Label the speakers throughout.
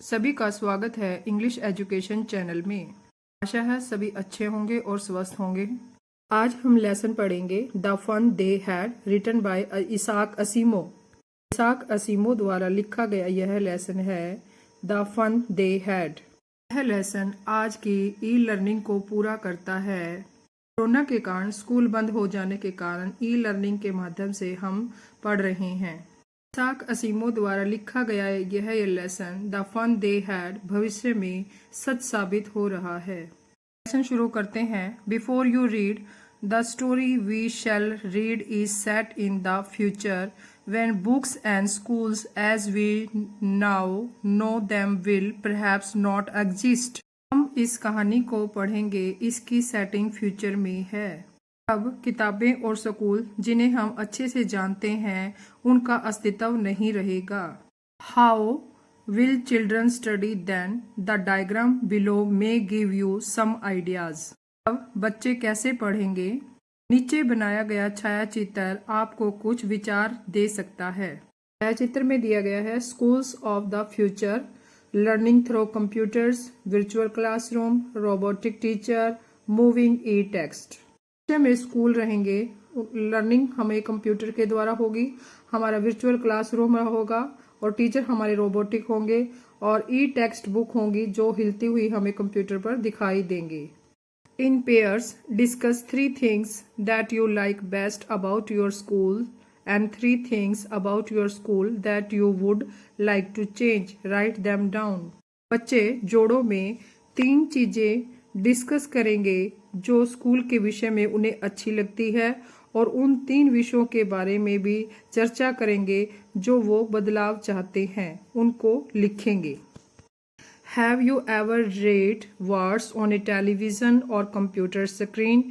Speaker 1: सभी का स्वागत है इंग्लिश एजुकेशन चैनल में। आशा है सभी अच्छे होंगे और स्वस्थ होंगे। आज हम लेसन पढ़ेंगे the fun they had written by Isaac Asimov. Isaac Asimov द्वारा लिखा गया यह लेसन है द फन दे हैड। यह लेसन आज की ई लर्निंग को पूरा करता है। कोरोना के कारण स्कूल बंद हो जाने के कारण ई लर्निंग के माध्यम से हम पढ़ रहे हैं। इसाक असीमो द्वारा लिखा गया यह lesson the fun they had भविष्य में सच साबित हो रहा है। लेसन शुरू करते हैं। Before you read the story we shall read is set in the future when books and schools as we now know them will perhaps not exist। हम इस कहानी को पढ़ेंगे, इसकी सेटिंग फ्यूचर में है। अब किताबें और स्कूल जिन्हें हम अच्छे से जानते हैं उनका अस्तित्व नहीं रहेगा। How will children study then? The diagram below may give you some ideas. अब बच्चे कैसे पढ़ेंगे? नीचे बनाया गया छायाचित्र आपको कुछ विचार दे सकता है। छायाचित्र में दिया गया है schools of the future, learning through computers, virtual classroom, robotic teacher, moving E text. में स्कूल रहेंगे, लर्निंग हमें कंप्यूटर के द्वारा होगी, हमारा वर्चुअल क्लासरूम होगा और टीचर हमारे रोबोटिक होंगे और ई टेक्स्ट बुक होंगी जो हिलती हुई हमें कंप्यूटर पर दिखाई देंगे। इन pairs discuss 3 things that you like best about your school and 3 things about your school that you would like to change. Write them down। बच्चे जोड़ों में 3 चीजें डिस्कस करेंगे जो स्कूल के विषय में उन्हें अच्छी लगती है और उन 3 विषयों के बारे में भी चर्चा करेंगे जो वो बदलाव चाहते हैं, उनको लिखेंगे। Have you ever read words on a television or computer screen?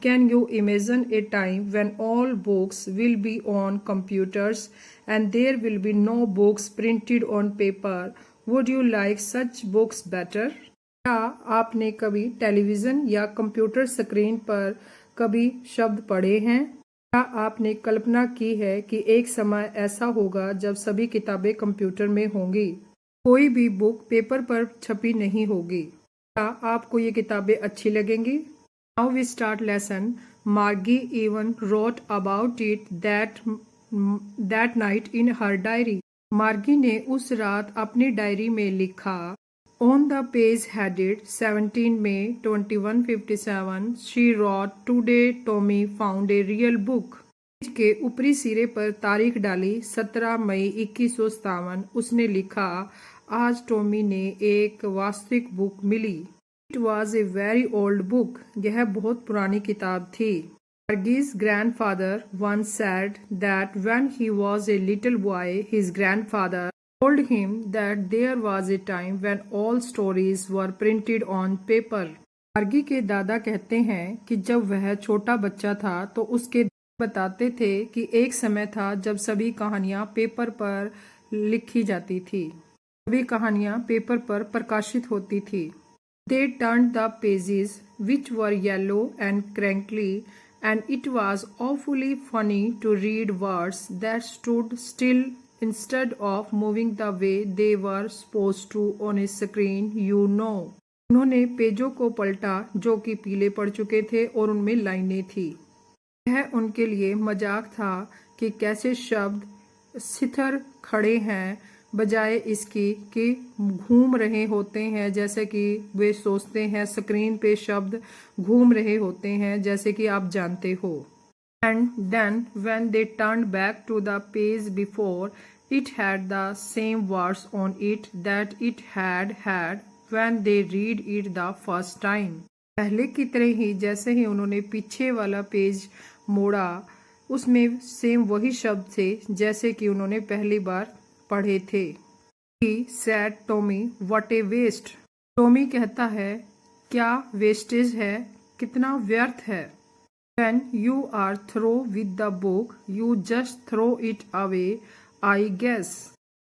Speaker 1: Can you imagine a time when all books will be on computers and there will be no books printed on paper? Would you like such books better? क्या आपने कभी television या computer screen पर कभी शब्द पढ़े हैं? क्या आपने कल्पना की है कि एक समय ऐसा होगा जब सभी किताबें कंप्यूटर में होंगी, कोई भी बुक पेपर पर छपी नहीं होगी? क्या आपको ये किताबें अच्छी लगेंगी? Now we start lesson. Margie even wrote about it that night in her diary. मार्गी ने उस रात अपनी डायरी में लिखा। On the page headed 17 May 2157, she wrote, "Today Tommy found a real book." Page के ऊपरी सिरे पर तारीख डाली 17 मई 2157। उसने लिखा, आज टॉमी ने एक वास्तविक बुक मिली। It was a very old book। यह बहुत पुरानी किताब थी। Margie's grandfather once said that when he was a little boy, his grandfather told him that there was a time when all stories were printed on paper। मार्गी के दादा कहते हैं कि जब वह छोटा बच्चा था तो उसके बताते थे कि एक समय था जब सभी कहानियां पेपर पर लिखी जाती थी, सभी कहानियां पेपर पर प्रकाशित होती थी। They turned the pages, which were yellow and crinkly, and it was awfully funny to read words that stood still instead of moving the way they were supposed to on a screen, you know। उन्होंने पेजों को पलटा जो कि पीले पड़ चुके थे और उनमें लाइनें थी। यह उनके लिए मजाक था कि कैसे शब्द स्थिर खड़े हैं बजाय इसकी कि घूम रहे होते हैं, जैसे कि वे सोचते हैं स्क्रीन पे शब्द घूम रहे होते हैं, जैसे कि आप जानते हो। And then when they turned back to the page before it had the same words on it that it had when they read it the first time. पहले की तरह ही जैसे ही उन्होंने पीछे वाला पेज मोड़ा, उसमें सेम वही शब्द थे जैसे कि उन्होंने पहली बार पढ़े थे। He said, Tommy, what a waste। Tommy कहता है, क्या वेस्टेज है, कितना व्यर्थ है। When you are through with the book, you just throw it away, I guess।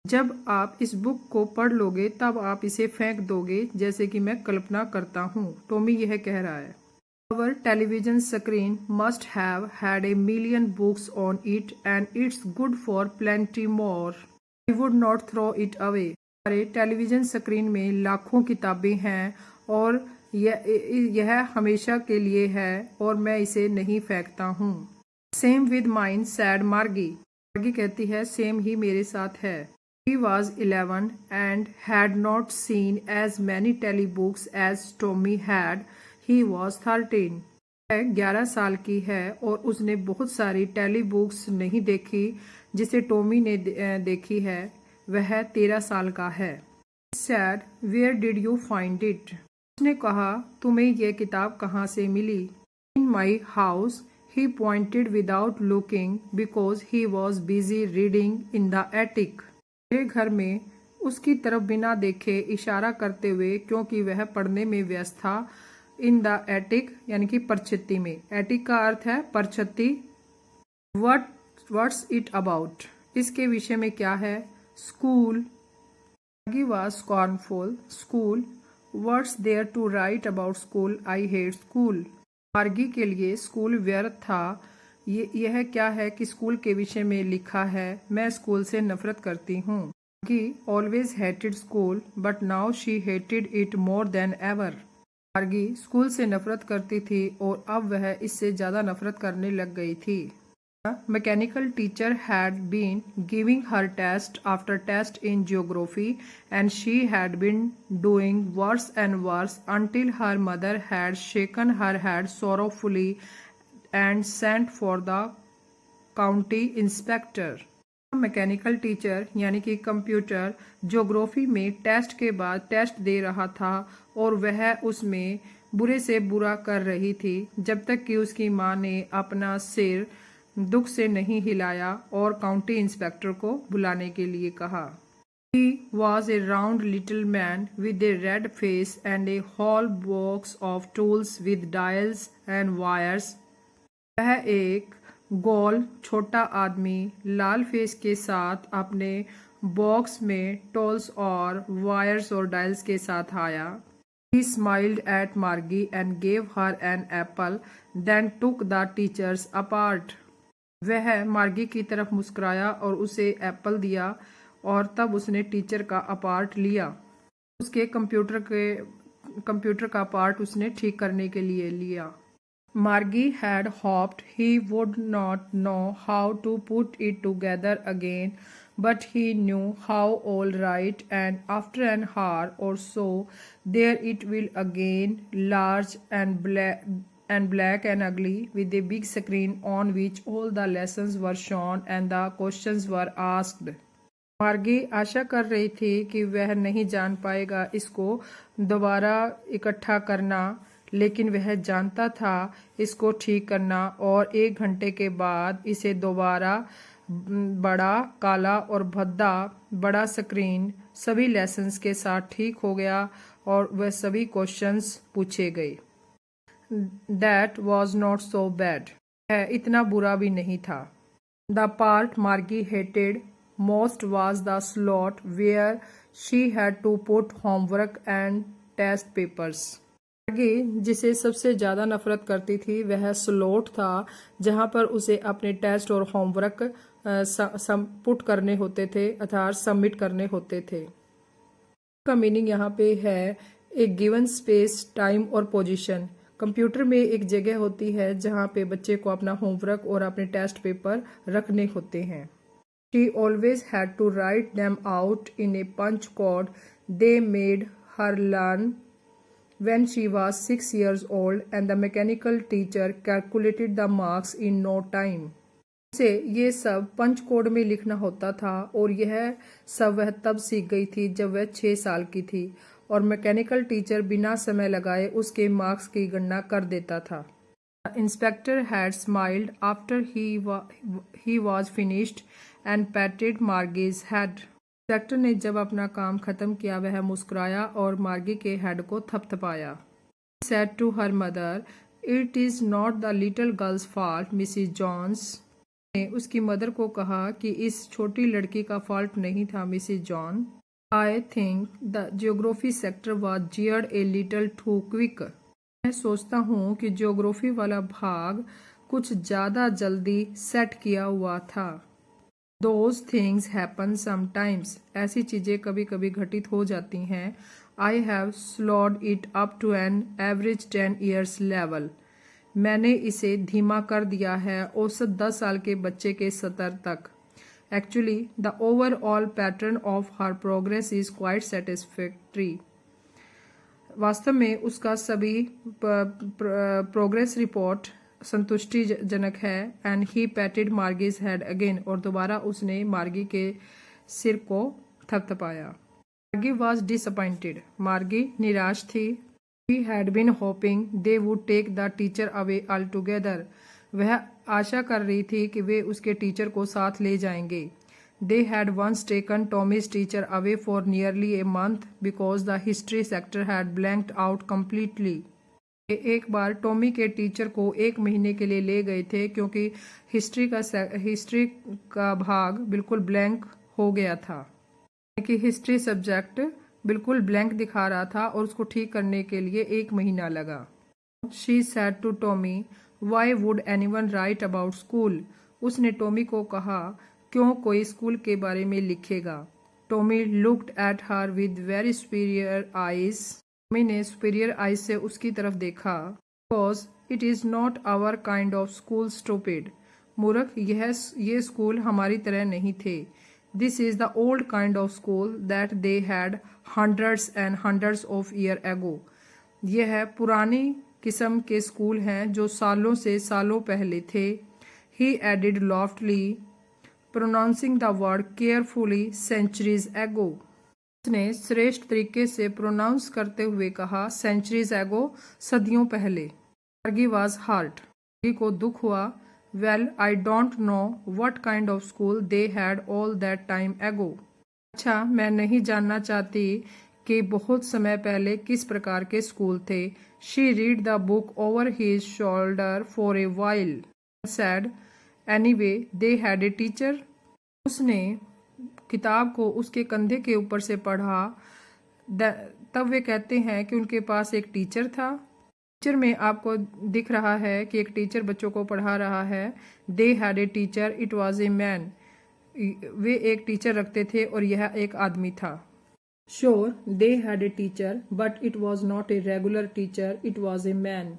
Speaker 1: जब आप इस बुक को पढ़ लोगे तब आप इसे फेंक दोगे, जैसे कि मैं कल्पना करता हूँ। टॉमी यह कह रहा है। Our television screen must have had a million books on it and it's good for plenty more। I would not throw it away। हमारे टेलीविज़न स्क्रीन में लाखों किताबें हैं और यह हमेशा के लिए है और मैं इसे नहीं फेंकता हूँ। सेम विद माइन सैड मार्गी। मार्गी कहती है सेम ही मेरे साथ है। He was 11 and had not seen as many telebooks as Tommy had. He was 13. वह 11 साल की है और उसने बहुत सारी टेलीबुक्स नहीं देखी जिसे टॉमी ने देखी है। वह 13 साल का है। Said, Where did you find it? उसने कहा तुम्हें यह किताब कहाँ से मिली? In my house. He pointed without looking because he was busy reading in the attic. मेरे घर में उसकी तरफ बिना देखे इशारा करते हुए क्योंकि वह पढ़ने में व्यस्त था। इन द एटिक यानी कि परछत्ती में। एटिक का अर्थ है परछत्ती। What's it about? इसके विषय में क्या है? School. Margie was scornful. School. What's there to write about school? I hate school. Margie के लिए स्कूल व्यर्थ था। यह क्या है कि स्कूल के विषय में लिखा है? मैं स्कूल से नफरत करती हूँ। मार्गी always hated school but now she hated it more than ever. मार्गी स्कूल से नफरत करती थी और अब वह इससे ज्यादा नफरत करने लग गई थी। Mechanical teacher had been giving her test after test in geography and she had been doing worse and worse until her mother had shaken her head sorrowfully and sent for the county inspector. Mechanical teacher यानी कि computer geography में test के बाद test दे रहा था और वह उसमें बुरे से बुरा कर रही थी जब तक कि उसकी माँ ने अपना सिर दुख से नहीं हिलाया और काउंटी इंस्पेक्टर को बुलाने के लिए कहा। He was a round little man with a red face and a whole box of tools with dials and wires. वह एक गोल छोटा आदमी लाल फेस के साथ अपने बॉक्स में टूल्स और वायर्स और डायल्स के साथ आया। He smiled at Margie and gave her an apple, then took the teachers apart. वह मार्गी की तरफ मुस्कुराया और उसे एप्पल दिया और तब उसने टीचर का अपार्ट लिया। उसके कंप्यूटर का पार्ट उसने ठीक करने के लिए लिया। मार्गी had hoped he would not know how to put it together again, but he knew how all right, and after an hour or so, there it will again, large and black and ugly, with a big screen on which all the lessons were shown and the questions were asked. मार्गी आशा कर रही थी कि वह नहीं जान पाएगा इसको दोबारा इकट्ठा करना, लेकिन वह जानता था इसको ठीक करना और 1 घंटे के बाद इसे दोबारा बड़ा काला और भद्दा बड़ा स्क्रीन सभी लेसन्स के साथ ठीक हो गया और वह सभी क्वेश्चंस पूछे गए। That was not so bad. इतना बुरा भी नहीं था। The part Margie hated most was the slot where she had to put homework and test papers. मार्गी जिसे सबसे ज़्यादा नफरत करती थी वह स्लॉट था जहाँ पर उसे अपने टेस्ट और होमवर्क पुट करने होते थे अर्थात सबमिट करने होते थे। का मीनिंग यहाँ पे है एक गिवन स्पेस, टाइम और पोजीशन। कंप्यूटर में एक जगह होती है जहाँ पे बच्चे को अपना होमवर्क और अपने टेस्ट पेपर रखने होते हैं। She always had to write them out in a punch card they made her learn when she was 6 years old, and the mechanical teacher calculated the marks in no time. उसे ये सब पंच code में लिखना होता था और यह सब वह तब सीख गई थी जब वह 6 साल की थी और मैकेनिकल टीचर बिना समय लगाए उसके मार्क्स की गणना कर देता था। The inspector had smiled after he was finished and patted Margie's head. Inspector ने जब अपना काम खत्म किया वह मुस्कुराया और मार्गी के हेड को थपथपाया। He said to her mother, "It is not the little girl's fault, Mrs. Jones." ने उसकी मदर को कहा कि इस छोटी लड़की का फॉल्ट नहीं था Mrs John. I think the geography sector was geared a little too quick. मैं सोचता हूँ कि ज्योग्राफी वाला भाग कुछ ज़्यादा जल्दी सेट किया हुआ था। दोज थिंग्स हैपन समटाइम्स, ऐसी चीज़ें कभी कभी घटित हो जाती हैं। I have slowed it up to an average 10 years level, मैंने इसे धीमा कर दिया है औसत 10 साल के बच्चे के स्तर तक। Actually the overall pattern of her progress is quite satisfactory, वास्तव में उसका सभी प्रोग्रेस रिपोर्ट संतुष्टिजनक है। And he patted Margie's head again, और दोबारा उसने मार्गी के सिर को थपथपाया। मार्गी वॉज डिसअपॉइंटेड, मार्गी निराश थी। He had been hoping they would take the teacher away all together, वह आशा कर रही थी कि वे उसके टीचर को साथ ले जाएंगे। They had once taken Tommy's teacher away for nearly a month because the history sector had blanked out completely. एक बार टॉमी के टीचर को 1 महीने के लिए ले गए थे क्योंकि हिस्ट्री का भाग बिल्कुल ब्लैंक हो गया था, कि हिस्ट्री सब्जेक्ट बिल्कुल ब्लैंक दिखा रहा था और उसको ठीक करने के लिए 1 महीना लगा। She said to Tommy, "Why would anyone write about school?" उसने टॉमी को कहा, क्यों कोई स्कूल के बारे में लिखेगा। Tommy looked at her with very superior eyes, Tommy ने सुपीरियर आइज से उसकी तरफ देखा। Because it is not our kind of school stupid, मूर्ख, ये स्कूल हमारी तरह नहीं थे। This is the old kind of school that they had hundreds and hundreds of year ago, यह है पुरानी किस्म के स्कूल हैं जो सालों से सालों पहले थे। He added loftily, pronouncing the word carefully, centuries ago, उसने श्रेष्ठ तरीके से प्रोनाउंस करते हुए कहा, सेंचुरीज एगो, सदियों पहले। मार्गी वॉज हर्ट, मार्गी को दुख हुआ। Well I don't know what kind of school they had all that time एगो, अच्छा मैं नहीं जानना चाहती कि बहुत समय पहले किस प्रकार के स्कूल थे। She read the book over his shoulder for a while, sad anyway they had a teacher, उसने किताब को उसके कंधे के ऊपर से पढ़ा। तब वे कहते हैं कि उनके पास एक टीचर था। टीचर में आपको दिख रहा है कि एक टीचर बच्चों को पढ़ा रहा है। They had a teacher, it was a man, वे एक टीचर रखते थे और यह एक आदमी था। Sure they had a teacher but it was not a regular teacher, it was a man,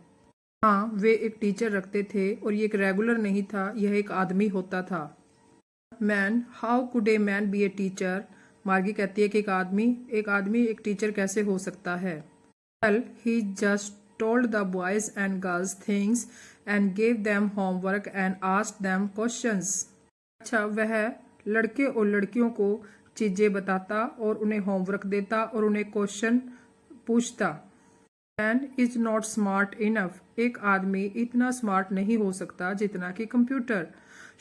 Speaker 1: हाँ वे एक टीचर रखते थे और ये एक रेगुलर नहीं था, यह एक आदमी होता था। Man, how could a man B a teacher, मार्गी कहती है कि एक आदमी एक टीचर कैसे हो सकता है। Well he just told the boys and girls things and gave them homework and asked them questions, अच्छा वह लड़के और लड़कियों को चीजें बताता और उन्हें होमवर्क देता और उन्हें क्वेश्चन पूछता। Man is not smart enough, एक आदमी इतना स्मार्ट नहीं हो सकता जितना कि computer.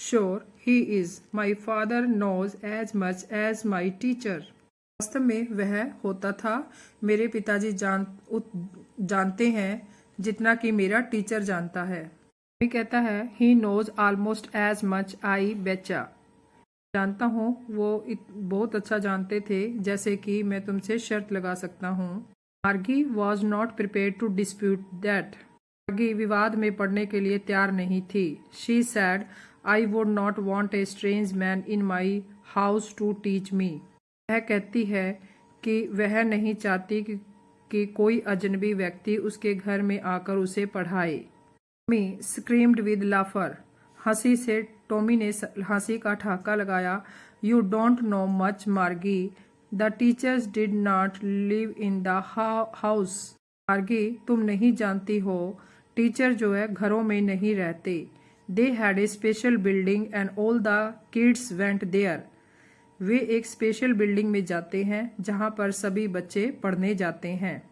Speaker 1: Sure he is, my father knows as much as my teacher, वास्तव में वह होता था, मेरे पिताजी जानते हैं जितना कि मेरा टीचर जानता है। भी कहता है he knows almost as much as बेचा, जानता हूँ वो बहुत अच्छा जानते थे जैसे कि मैं तुमसे शर्त लगा सकता हूँ। Margie was not prepare to dispute that, Margie विवाद में पड़ने के लिए तैयार नहीं थी। She said I would not want a strange man in my house to teach me, वह कहती है कि वह नहीं चाहती कि कोई अजनबी व्यक्ति उसके घर में आकर उसे पढ़ाए। टॉमी स्क्रीम्ड विद लाफर, हंसी से टॉमी ने हंसी का ठहाका लगाया। यू डोंट नो मच मार्गी, the teachers did not live in the house, मार्गी तुम नहीं जानती हो, टीचर जो है घरों में नहीं रहते। They had a special building and all the kids went there, वे एक स्पेशल बिल्डिंग में जाते हैं जहां पर सभी बच्चे पढ़ने जाते हैं।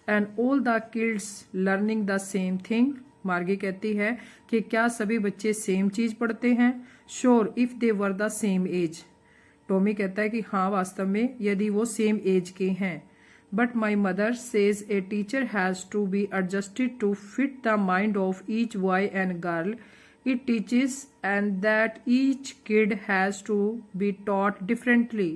Speaker 1: And all the kids learning the same thing, मार्गी कहती है कि क्या सभी बच्चे सेम चीज पढ़ते हैं। Sure if they were the same age, Tommy कहता है कि हाँ वास्तव में यदि वो सेम एज के हैं। But my mother says a teacher has to be adjusted to fit the mind of each boy and girl it teaches and that each kid has to be taught differently,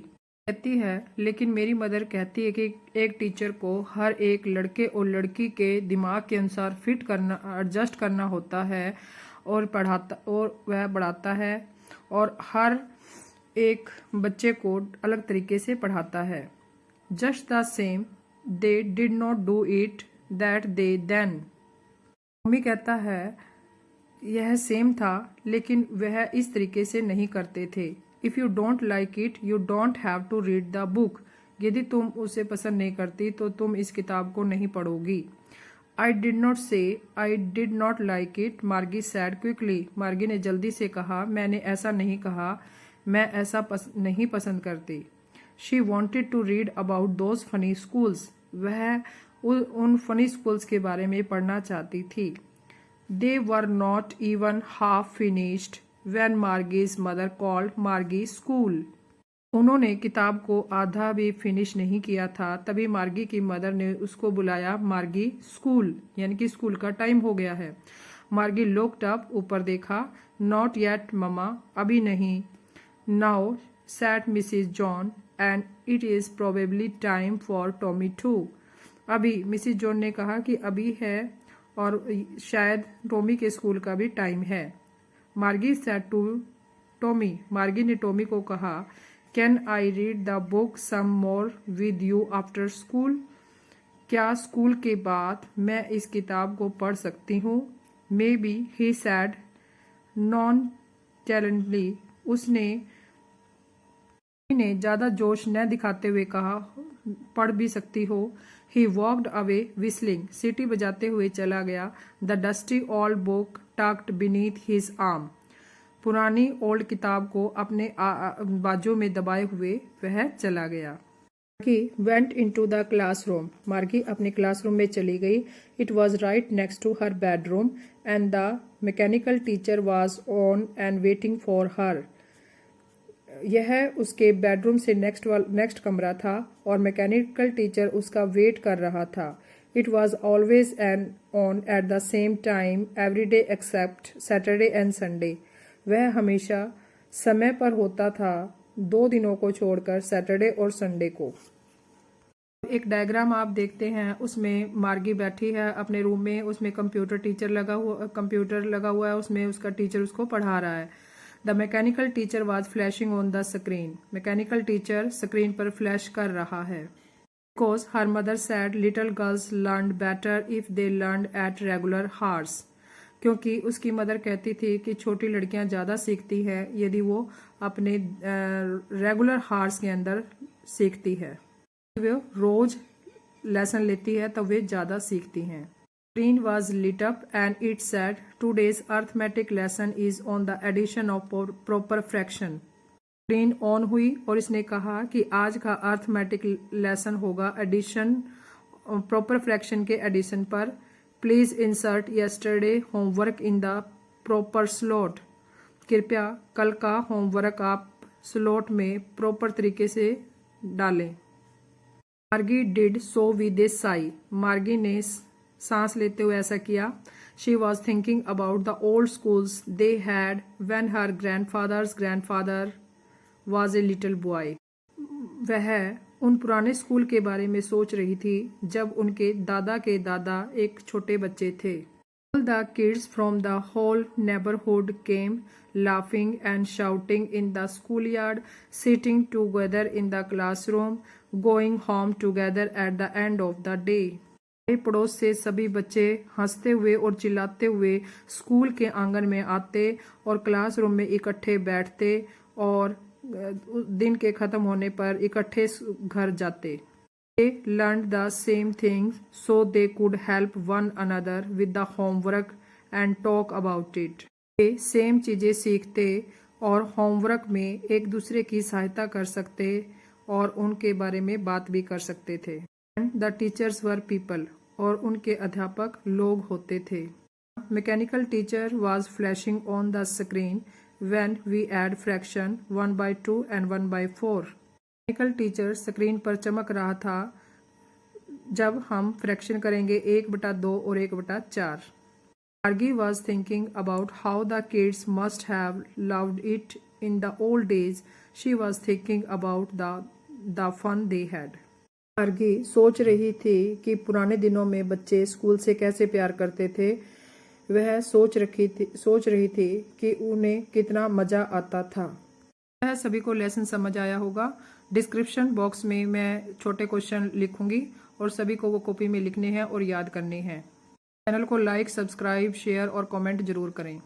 Speaker 1: कहती है लेकिन मेरी mother कहती है कि एक teacher को हर एक लड़के और लड़की के दिमाग के अनुसार फिट करना, एडजस्ट करना होता है और पढ़ाता और वह बढ़ाता है और हर एक बच्चे को अलग तरीके से पढ़ाता है। Just the same they did not do it that they then. Tommy कहता है यह सेम था लेकिन वह इस तरीके से नहीं करते थे। If you don't like it you don't have to read the book. यदि तुम उसे पसंद नहीं करती तो तुम इस किताब को नहीं पढ़ोगी। आई डिड नॉट से I did not like it, मार्गी सैड क्विकली। मार्गी ने जल्दी से कहा मैंने ऐसा नहीं कहा, मैं ऐसा नहीं पसंद करती। She wanted to read about those funny schools. वह उन फनी स्कूल्स के बारे में पढ़ना चाहती थी। They were not even half finished when Margie's mother called Margie school. उन्होंने किताब को आधा भी फिनिश नहीं किया था तभी मार्गी की मदर ने उसको बुलाया मार्गी स्कूल, यानी कि स्कूल का टाइम हो गया है। मार्गी लुक्ड अप, ऊपर देखा। नॉट येट ममा, अभी नहीं। Now said Mrs John and it is probably time for Tommy too. अभी मिसिज जॉन ने कहा कि अभी है और शायद टॉमी के स्कूल का भी टाइम है। मार्गी सैड टू टॉमी, मार्गी ने टॉमी को कहा can I read the book some more with you after school. क्या स्कूल के बाद मैं इस किताब को पढ़ सकती हूँ। Maybe he said nonchalantly, उसने ज्यादा जोश न दिखाते हुए कहा पढ़ भी सकती हो। ही वॉक्ड अवे विस्लिंग, सीटी बजाते हुए चला गया। The dusty old book tucked beneath his arm, पुरानी ओल्ड किताब को अपने बाजू में दबाए हुए वह चला गया। मार्गी वेंट इनटू द क्लासरूम, मार्गी अपने क्लासरूम में चली गई। It was right next to her bedroom and the mechanical teacher was on and waiting for her. यह उसके बेडरूम से नेक्स्ट कमरा था और मैकेनिकल टीचर उसका वेट कर रहा था। It was always and on at the same time every day except Saturday and Sunday. वह हमेशा समय पर होता था 2 दिनों को छोड़कर, सैटरडे और संडे को। एक डायग्राम आप देखते हैं, उसमें मार्गी बैठी है अपने रूम में, उसमें कंप्यूटर लगा हुआ है, उसमें उसका टीचर उसको पढ़ा रहा है। The mechanical teacher was flashing on the screen, mechanical teacher screen पर फ्लैश कर रहा है। Because her mother said little girls learn better if they learn at regular hours, क्योंकि उसकी मदर कहती थी कि छोटी लड़कियां ज़्यादा सीखती हैं यदि वो अपने रेगुलर हार्स के अंदर सीखती है। वो रोज लेसन लेती है तो वे ज़्यादा सीखती हैं। Screen was lit up and it said today's arithmetic lesson is on the addition of proper fraction. Screen on हुई और इसने कहा कि आज का अर्थमेटिक लेसन होगा एडिशन, प्रॉपर फ्रैक्शन के एडिशन पर। Please insert yesterday homework in the proper slot, कृपया कल का होमवर्क आप स्लॉट में प्रॉपर तरीके से डालें। मार्गी डिड सो विद ए साई, मार्गी ने सांस लेते हुए ऐसा किया। She was thinking about the old schools they had when her grandfather was a little boy. वह उन पुराने स्कूल के बारे में सोच रही थी जब उनके दादा के दादा एक छोटे बच्चे थे। All the kids from the whole neighborhood came, laughing and shouting in the schoolyard, sitting together in the classroom, going home together at the end of the day. पड़ोस से सभी बच्चे हंसते हुए और चिल्लाते हुए स्कूल के आंगन में आते और क्लासरूम में इकट्ठे बैठते और दिन के खत्म होने पर इकट्ठे घर जाते। They learned the same things so they could help one another with the homework and talk about it. Way same चीजें सीखते और होमवर्क में एक दूसरे की सहायता कर सकते और उनके बारे में बात भी कर सकते थे। And the teachers were people, और उनके अध्यापक लोग होते थे। Mechanical teacher was flashing on the screen when we add fraction 1/2 and 1/4. Mechanical teacher screen पर चमक रहा था जब हम फ्रैक्शन करेंगे 1/2 और 1/4। Margie was thinking about how the kids must have loved it in the old days. She was thinking about the fun they had. Margie सोच रही थी कि पुराने दिनों में बच्चे स्कूल से कैसे प्यार करते थे। वह सोच रही थी कि उन्हें कितना मजा आता था। है सभी को लेसन समझ आया होगा। डिस्क्रिप्शन बॉक्स में मैं छोटे क्वेश्चन लिखूंगी और सभी को वो कॉपी में लिखने हैं और याद करने हैं। चैनल को लाइक, सब्सक्राइब, शेयर और कमेंट जरूर करें।